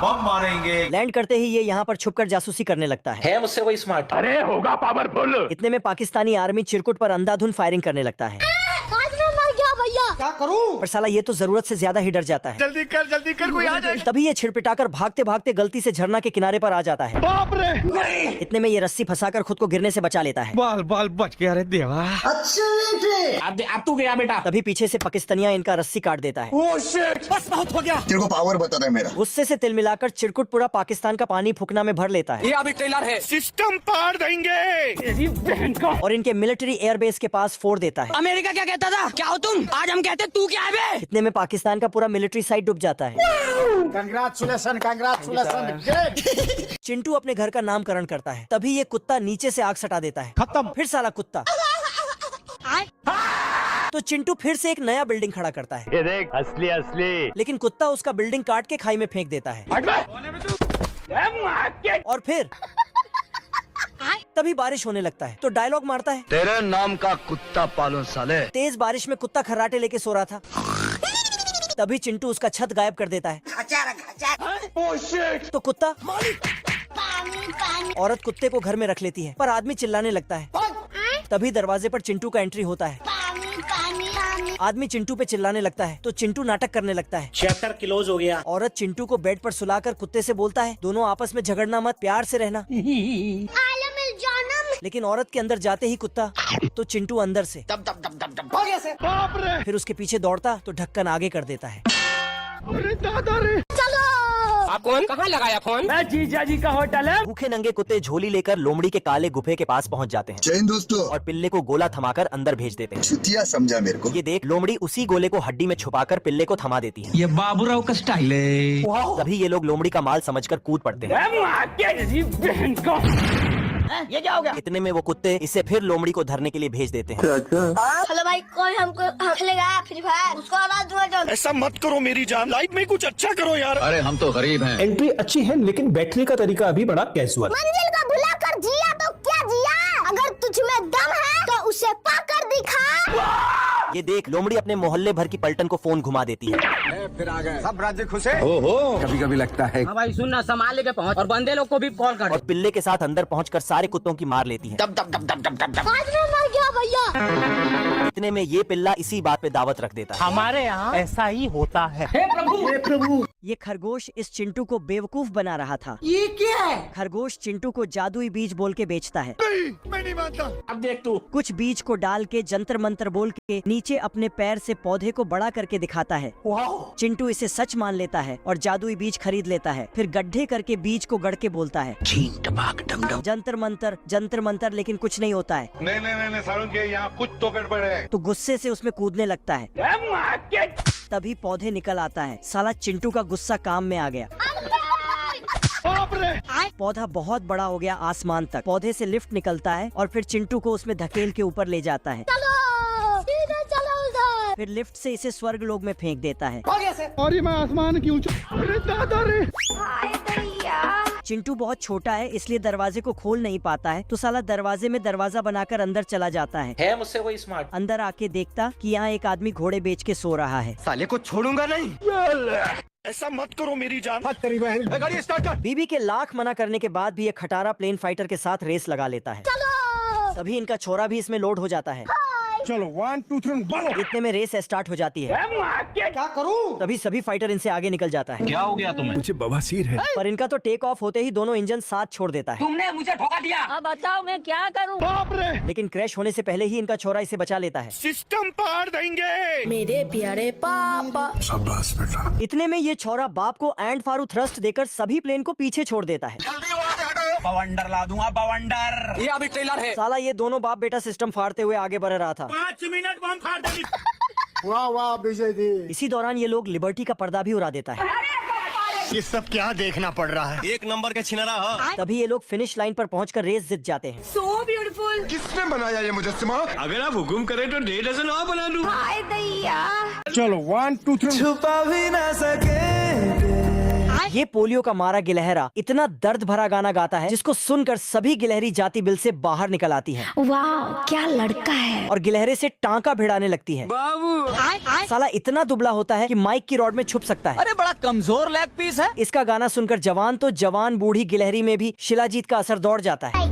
बम मारेंगे। लैंड करते ही ये यहाँ पर छुपकर जासूसी करने लगता है मुझसे कोई स्मार्ट। अरे होगा पावरफुल। इतने में पाकिस्तानी आर्मी चिरकुट पर अंधाधुंध फायरिंग करने लगता है। क्या करूं? पर साला ये तो जरूरत से ज्यादा ही डर जाता है। जल्दी कर कोई आ जाए। तभी ये छिड़पिटाकर भागते भागते गलती से झरना के किनारे पर आ जाता है। बाप रे। इतने में ये रस्सी फंसाकर खुद को गिरने से बचा लेता है। बाल बच गया रे देवा। अब तू गया बेटा। तभी पीछे से पाकिस्तानिया इनका रस्सी काट देता है। बस बहुत हो गया। तेरे को पावर बता है मेरा। गुस्से से तिल मिलाकर चिरकुट पूरा पाकिस्तान का पानी फूकना में भर लेता है। ये अभी ट्रेलर है। सिस्टम पार देंगे तेरी बहन का। और इनके मिलिट्री एयरबेस के पास फोड़ देता है। अमेरिका क्या कहता था? क्या हो तुम? आज हम कहते तू क्या है बे? इतने में पाकिस्तान का पूरा मिलिट्री साइट डूब जाता है। कंग्रेचुलेशन। चिंटू अपने घर का नामकरण करता है। तभी ये कुत्ता नीचे से आग सटा देता है। खत्म। फिर साला कुत्ता। तो चिंटू फिर से एक नया बिल्डिंग खड़ा करता है। ये देख असली। लेकिन कुत्ता उसका बिल्डिंग काट के खाई में फेंक देता है। और फिर तभी बारिश होने लगता है तो डायलॉग मारता है, तेरे नाम का कुत्ता पालो साले। तेज बारिश में कुत्ता खर्राटे लेके सो रहा था। तभी चिंटू उसका छत गायब कर देता है। तो कुत्ता औरत कुत्ते को घर में रख लेती है पर आदमी चिल्लाने लगता है। तभी दरवाजे पर चिंटू का एंट्री होता है। आदमी चिंटू पे चिल्लाने लगता है तो चिंटू नाटक करने लगता है। चैप्टर क्लोज हो गया। औरत चिंटू को बेड पर सुलाकर कुत्ते से बोलता है, दोनों आपस में झगड़ना मत, प्यार से रहना। लेकिन औरत के अंदर जाते ही कुत्ता तो चिंटू अंदर से बाप रे। फिर उसके पीछे दौड़ता तो ढक्कन आगे कर देता है। अरे दादा रे। आप कौन? कहाँ लगाया फोन? मैं जीजा जी का होटल है। भूखे नंगे कुत्ते झोली लेकर लोमड़ी के काले गुफे के पास पहुंच जाते हैं जैन दोस्तों। और पिल्ले को गोला थमाकर अंदर भेज देते हैं। छुतिया समझा मेरे को। ये देख लोमड़ी उसी गोले को हड्डी में छुपाकर पिल्ले को थमा देती है। ये बाबूराव का स्टाइल है। तभी ये लोग लोमड़ी का माल समझकर कूद पड़ते हैं। तेरी बहन का। ये क्या हो गया? इतने में वो कुत्ते इसे फिर लोमड़ी को धरने के लिए भेज देते हैं। हेलो भाई, कोई हमको खेलेगा फ्री फायर? उसको आवाज दूंगा। ऐसा मत करो मेरी जान, लाइफ में कुछ अच्छा करो यार। अरे हम तो गरीब हैं। एंट्री अच्छी है लेकिन बैठने का तरीका अभी बड़ा कैजुअल। मंजिल को भुला कर जिया तो क्या जिया? अगर तुझ में दम है तो उसे पाकर दिखा। ये देख लोमड़ी अपने मोहल्ले भर की पलटन को फोन घुमा देती है। फिर आ गए। सब राज्य खुश है। ओहो कभी कभी लगता है। हाँ भाई सुनना, संभाल लेके पहुँच और बंदे लोग को भी कॉल कर। और पिल्ले के साथ अंदर पहुंचकर सारे कुत्तों की मार लेती है। आज में मर गया भैया। इतने में ये पिल्ला इसी बात पे दावत रख देता है। हमारे यहाँ ऐसा ही होता है। ये खरगोश इस चिंटू को बेवकूफ बना रहा था। ये क्या है? खरगोश चिंटू को जादुई बीज बोल के बेचता है। मैं नहीं मानता। अब देख तू। कुछ बीज को डाल के जंतर मंतर बोल के नीचे अपने पैर से पौधे को बड़ा करके दिखाता है। चिंटू इसे सच मान लेता है और जादुई बीज खरीद लेता है। फिर गड्ढे करके बीज को गढ़ के बोलता है, जंतर मंतर, लेकिन कुछ नहीं होता है। नहीं सारुण के यहाँ कुछ तो गड़बड़ है। तो गुस्से से उसमें कूदने लगता है। तभी पौधे निकल आता है। साला चिंटू का गुस्सा काम में आ गया। बाप रे। पौधा बहुत बड़ा हो गया आसमान तक। पौधे से लिफ्ट निकलता है और फिर चिंटू को उसमें धकेल के ऊपर ले जाता है। फिर लिफ्ट से इसे स्वर्ग लोक में फेंक देता है। और मैं आसमान की ऊंचाई। अरे दादा रे। चिंटू बहुत छोटा है इसलिए दरवाजे को खोल नहीं पाता है तो साला दरवाजे में दरवाजा बनाकर अंदर चला जाता है। मुझसे कोई स्मार्ट? अंदर आके देखता कि यहाँ एक आदमी घोड़े बेच के सो रहा है। साले को छोड़ूंगा नहीं। ऐसा मत करो मेरी जान। तेरी बहन। गाड़ी स्टार्ट कर। बीबी के लाख मना करने के बाद भी ये खटारा प्लेन फाइटर के साथ रेस लगा लेता है। तभी इनका छोरा भी इसमें लोड हो जाता है। चलो 1 2 3 बोलो। इतने में रेस स्टार्ट हो जाती है। क्या करूं? तभी सभी फाइटर इनसे आगे निकल जाता है। क्या हो गया तुम्हें? मुझे बवासीर है। पर इनका तो टेक ऑफ होते ही दोनों इंजन साथ छोड़ देता है। तुमने मुझे धोखा दिया। अब बताओ मैं क्या करूं? बाप रे। लेकिन क्रैश होने से पहले ही इनका छोरा इसे बचा लेता है। सिस्टम पार देंगे मेरे प्यारे पापा। शाबाश बेटा। इतने में ये छोरा बाप को एंड फारू थ्रस्ट देकर सभी प्लेन को पीछे छोड़ देता है। बवंडर ला दूंगा, बवंडर। ये अभी ट्रेलर है। साला ये दोनों बाप बेटा सिस्टम फाड़ते हुए आगे बढ़ रहा था। 5 मिनट बम फाड़ देंगे। वाह विजय दी। इसी दौरान ये लोग लिबर्टी का पर्दा भी उड़ा देता है। ये सब क्या देखना पड़ रहा है? एक नंबर के छिनरा। तभी ये लोग फिनिश लाइन पर पहुंचकर रेस जीत जाते हैं। So beautiful. किसने बनाया ये मुजस्समा? अगर आप हुकुम करें तो 1.5 डज़न और बना दूं। हाय दैया। चलो 1 2 3। छुपा भी ना सके ये पोलियो का मारा गिलहरा इतना दर्द भरा गाना गाता है जिसको सुनकर सभी गिलहरी जाति बिल से बाहर निकल आती हैं। वाह क्या लड़का है। और गिलहरे से टांका भिड़ाने लगती हैं। साला इतना दुबला होता है कि माइक की रॉड में छुप सकता है। अरे बड़ा कमजोर लेग पीस है। इसका गाना सुनकर जवान तो जवान बूढ़ी गिलहरी में भी शिलाजीत का असर दौड़ जाता है और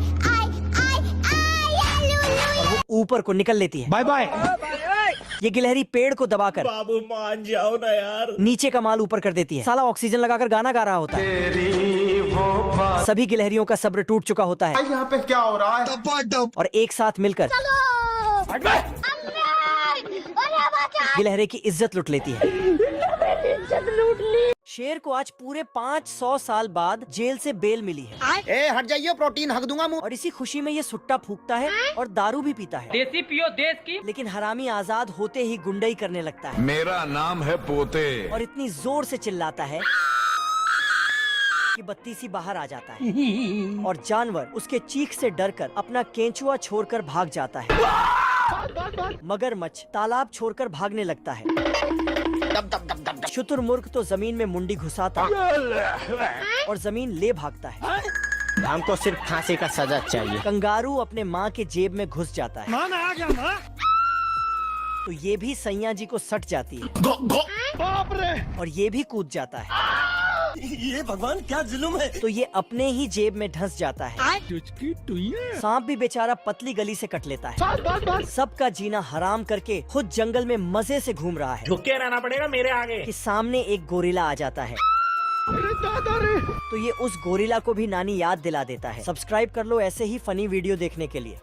वो ऊपर को निकल लेती है। Bye bye. ये गिलहरी पेड़ को दबाकर बाबू मान जाओ ना यार। नीचे का माल ऊपर कर देती है। साला ऑक्सीजन लगाकर गाना गा रहा होता है। सभी गिलहरियों का सब्र टूट चुका होता है यहाँ पे क्या हो रहा है? और एक साथ मिलकर गिलहरे की इज्जत लूट लेती है। शेर को आज पूरे 500 साल बाद जेल से बेल मिली है। ए हट जाइए, प्रोटीन हक दूंगा मुंह। और इसी खुशी में ये सुट्टा फूकता है और दारू भी पीता है। देसी पियो देश की। लेकिन हरामी आजाद होते ही गुंडई करने लगता है मेरा नाम है पोते। और इतनी जोर से चिल्लाता है कि बत्ती सी बाहर आ जाता है और जानवर उसके चीख से डरकर अपना केंचुआ छोड़कर भाग जाता है। मगरमच्छ तालाब छोड़कर भागने लगता है। शुतुरमुर्ग तो जमीन में मुंडी घुसाता और जमीन ले भागता है। हमको सिर्फ फांसी का सजा चाहिए। कंगारू अपने माँ के जेब में घुस जाता है। माँ आ गया माँ। तो ये भी सैया जी को सट जाती है बाप रे। और ये भी कूद जाता है। ये भगवान क्या जुल्म है। तो ये अपने ही जेब में धंस जाता है। सांप भी बेचारा पतली गली से कट लेता है। सबका जीना हराम करके खुद जंगल में मजे से घूम रहा है झुक के रहना पड़ेगा मेरे आगे। कि सामने एक गोरिल्ला आ जाता है। तो ये उस गोरिल्ला को भी नानी याद दिला देता है। सब्सक्राइब कर लो ऐसे ही फनी वीडियो देखने के लिए।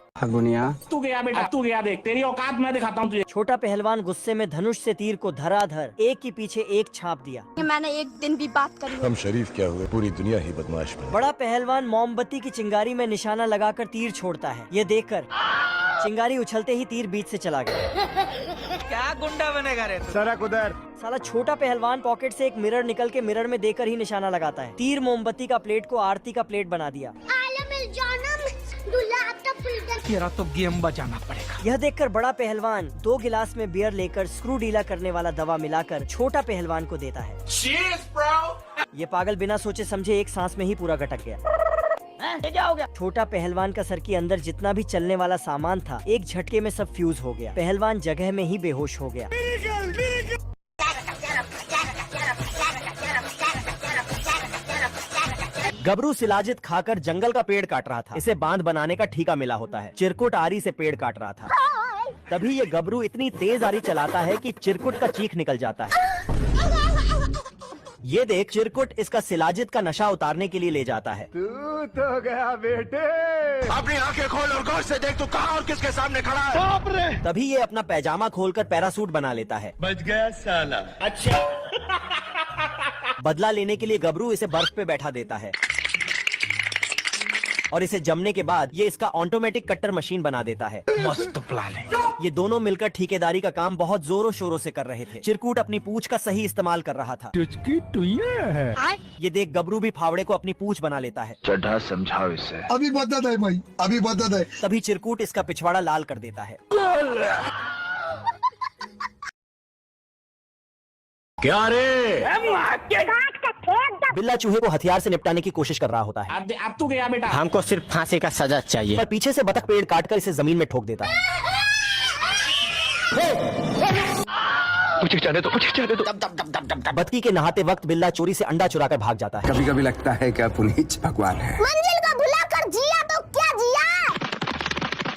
तू गया बेटा, तू गया। देख तेरी औकात मैं दिखाता हूँ तुझे। छोटा पहलवान गुस्से में धनुष से तीर को धराधर एक के पीछे एक छाप दिया। मैंने एक दिन भी बात करी। हम शरीफ क्या हुए, पूरी दुनिया ही बदमाश बनी। बड़ा पहलवान मोमबत्ती की चिंगारी में निशाना लगाकर तीर छोड़ता है। ये देखकर चिंगारी उछलते ही तीर बीच से चला गया। क्या गुंडा बनेगा रे तू? सड़क उधर। साला छोटा पहलवान पॉकेट से एक मिरर निकल के मिरर में देकर ही निशाना लगाता है। तीर मोमबत्ती का प्लेट को आरती का प्लेट बना दिया। तेरा तो गेम बजाना पड़ेगा। यह देखकर बड़ा पहलवान 2 गिलास में बियर लेकर स्क्रू ढीला करने वाला दवा मिलाकर छोटा पहलवान को देता है। ये पागल बिना सोचे समझे एक सांस में ही पूरा गटक गया। क्या हो गया? छोटा पहलवान का सर के अंदर जितना भी चलने वाला सामान था एक झटके में सब फ्यूज हो गया। पहलवान जगह में ही बेहोश हो गया। गबरू शिलाजित खाकर जंगल का पेड़ काट रहा था। इसे बांध बनाने का ठेका मिला होता है। चिरकुट आरी से पेड़ काट रहा था। तभी ये गबरू इतनी तेज आरी चलाता है कि चिरकुट का चीख निकल जाता है। ये देख चिरकुट इसका शिलाजित का नशा उतारने के लिए ले जाता है। तू तो गया बेटे। अपनी आंखें खोल और गौर से देख तू कहाँ और किसके सामने खड़ा है। बाप रे। तभी ये अपना पैजामा खोलकर पैरासूट बना लेता है। बच गया साला। अच्छा। बदला लेने के लिए गबरू इसे बर्फ पे बैठा देता है और इसे जमने के बाद ये इसका ऑटोमेटिक कट्टर मशीन बना देता है। मस्त प्लान है। ये दोनों मिलकर ठेकेदारी का काम बहुत जोरों शोरों से कर रहे थे। चिरकुट अपनी पूंछ का सही इस्तेमाल कर रहा था। ये देख गबरू भी फावड़े को अपनी पूंछ बना लेता है। चढ़ा समझाओ इसे। अभी बदत है भाई, अभी बदत है। तभी चिरकुट इसका पिछवाड़ा लाल कर देता है। क्या रे? बिल्ला चूहे को हथियार से निपटाने की कोशिश कर रहा होता है। अब तू गया बेटा। हमको सिर्फ फांसी का सजा चाहिए। पर पीछे से बतख पेड़ काटकर इसे जमीन में ठोक देता है। मुझे जाने दो, मुझे जाने दो। बतखी के नहाते वक्त बिल्ला चोरी से अंडा चुराकर भाग जाता है। कभी कभी लगता है क्या पुनीत भगवान है। मंजिल को भुलाकर जिया तो क्या जिया।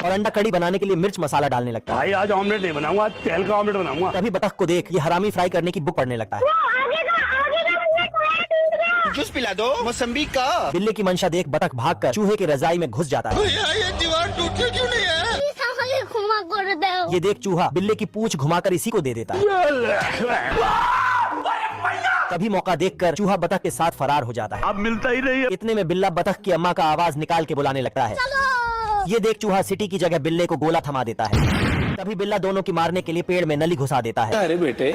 और अंडा कड़ी बनाने के लिए मिर्च मसाला डालने लगता है। भाई आज ऑमलेट नहीं बनाऊंगा, तेल का ऑमलेट बनाऊंगा। तभी बतख को देख ये हरामी फ्राई करने की बुक पढ़ने लगता है। जूस पिला दो मौसम्बी का। बिल्ली की मंशा देख बतख भागकर चूहे की रजाई में घुस जाता है। ये दीवार टूटी क्यों नहीं है? ये देख चूहा बिल्ली की पूंछ घुमाकर इसी को दे देता है। तभी मौका देखकर चूहा बतख के साथ फरार हो जाता है। अब मिलता ही नहीं है। इतने में बिल्ला बतख की अम्मा का आवाज निकाल के बुलाने लगता है। ये देख चूहा सिटी की जगह बिल्ले को गोला थमा देता है। तभी बिल्ला दोनों की मारने के लिए पेड़ में नली घुसा देता है। अरे बेटे।